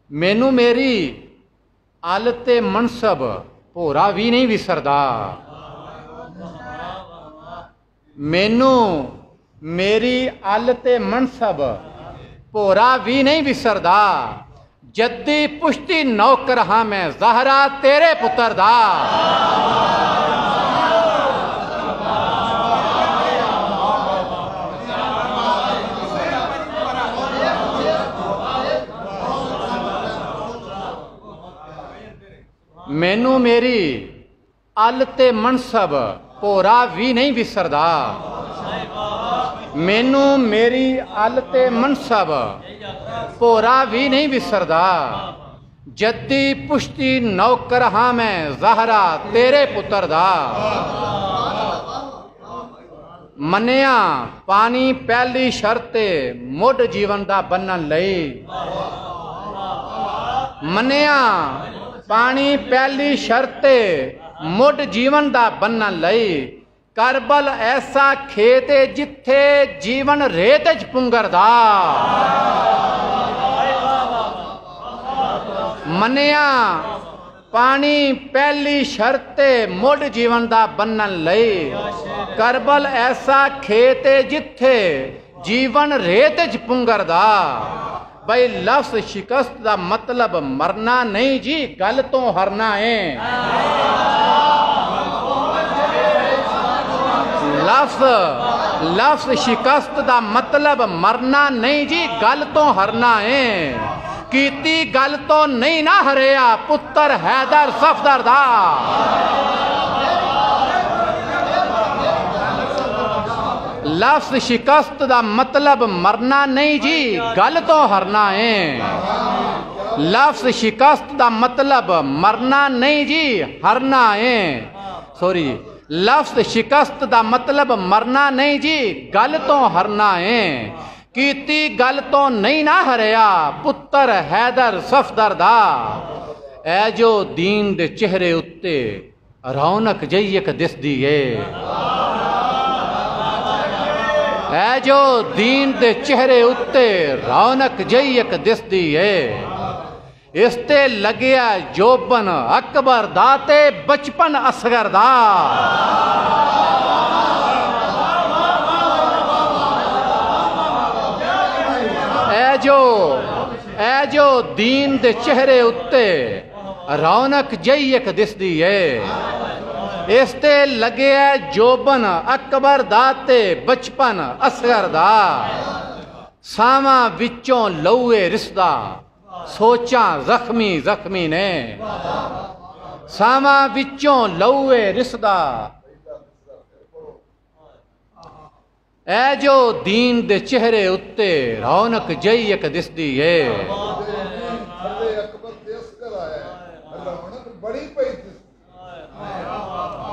मैनू मेरी अल ते मनसब भोरा भी नहीं विसरदा। मैनू मेरी अल ते मनसब भोरा भी नहीं विसरदा। जद्दी पुश्ती नौकर हाँ मैं ज़हरा तेरे पुत्र दा। मैनू मेरी अल ते मनसब भोरा भी नहीं विसरदा। मैनू मेरी अल ते मनसब भोरा भी नहीं विसरदा। जद्दी पुश्ती नौकर हाँ मैं ज़हरा तेरे पुत्र दा। मनिया पानी पहली शर्त मुढ़ जीवन दा बनन लई। मनिया पानी पहली शर्त मुढ़ जीवन दा बनन लई। करबल ऐसा खेत जिथे जीवन रेत च पुंगरदा। मनिया पानी पहली शर्त मुढ़ जीवन दा बनन लई। करबल ऐसा खेत जिथे जीवन रेत च पुंगरदा। भाई लफ्ज शिकस्त दा मतलब मरना नहीं जी, गल तो हरना है। लफ्ज शिकस्त दा मतलब मरना नहीं जी, गल तो हरना है। कीती गल तो नहीं ना हरिया पुत्र हैदर सफदर दा। लफ्ज शिकस्त दा मतलब मरना नहीं जी, गल तो हरना है। लफ्ज शिकस्त दा मतलब मरना नहीं जी, हरना है। सॉरी, लफ्ज शिकस्त दा मतलब मरना नहीं जी, गल तो हरना है। कीती गल तो नहीं ना हरिया पुत्र हैदर सफदर दा। ऐ जो दीन दे चेहरे उत्ते रौनक जईक दिसदी है। ऐ जो दीन दे चेहरे उत्ते रौनक जईक दिसदी है। इसते लगिया जोबन अकबर दा ते बचपन असगर दा। ऐ जो दीन दे चेहरे उत्ते रौनक जईक दिसदी है। इसते लगिया जोबन अकबर दा ते बचपन असगर दा। सावां विचों लौए रिसदा सोचा जख्मी जख्मी ने। सावां विचों लौए रिसदा। ऐ जो दीन दे चेहरे उत्ते रौनक जईक दिसदी है।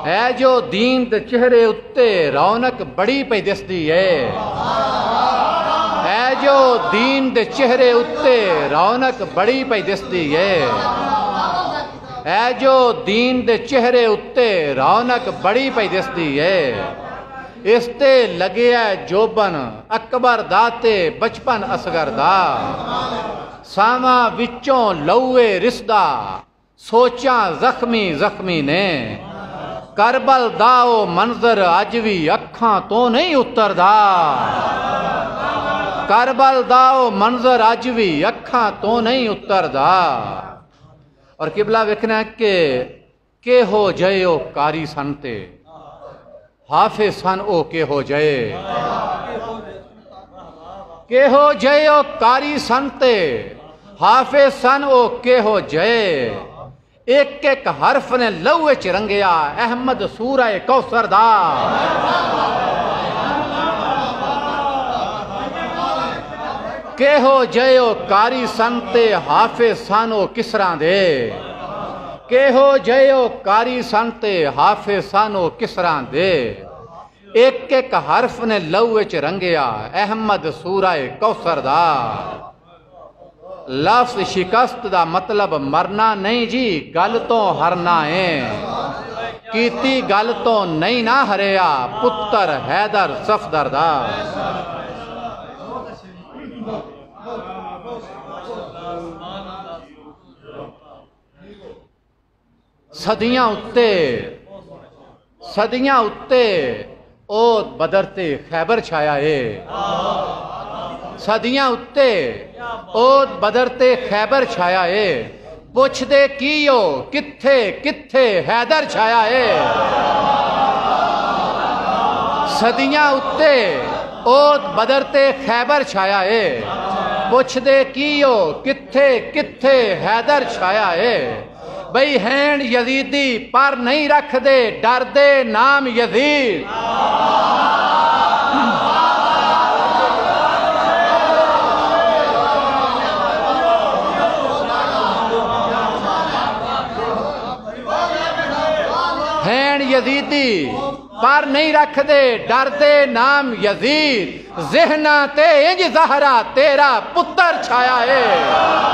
ऐ जो दीन दे चेहरे उत्ते रौनक बड़ी पई दिसदी है। ऐ जो दीन दे चेहरे उत्ते रौनक बड़ी पई दिसदी है। ऐ जो दीन दे चेहरे उत्ते रौनक बड़ी पई दिसदी है। इसते लगिया जोबन अकबर दा ते बचपन असगर दा। सावां विचों लौए रिसदा सोचा जख्मी जख्मी ने। करबल दा ओ मंजर अज भी अखां तो नहीं उतरदा। करबल दा ओ मंजर अज भी अखां तो नहीं उतरदा। और किबला वेखना के हो जय ओ कारी संते हाफिज सन ओ के हो जय। के हो जय ओ कारी संते हाफिज सन ओ के हो जय। एक एक हरफ ने लौए च रंगिया अहमद सूरा कौसर दा। के हो जय ओ कारी संते हाफिज सन ओ किसरा दे। के हो जय ओ कारी संते हाफिज सन ओ किसरा दे। एक एक हरफ ने लौए च रंगिया अहमद सूरा कौसर दा। लफ्ज शिकस्त दा मतलब मरना नहीं जी, गल तो हरना है। कीती गल तो नहीं ना हरिया पुत्र हैदर सफदर दा। सदियां उत्ते ओ बदर ते खैबर छाया है। सदियां उत्ते ओ बदर ते खैबर छाया है। पुछदे कीओ किथे किथे हैदर छाया है। सदियां उत्ते ओ बदर ते खैबर छाया है। पुछदे कीओ किथे किथे हैदर छाया है। बई हैन यजीदी पर नहीं रखदे डरदे नाम यजीद। हैन यजीदी पर नहीं रखदे डरदे नाम यजीद। ज़हना ते इंज ज़हरा तेरा पुत्र छाया है।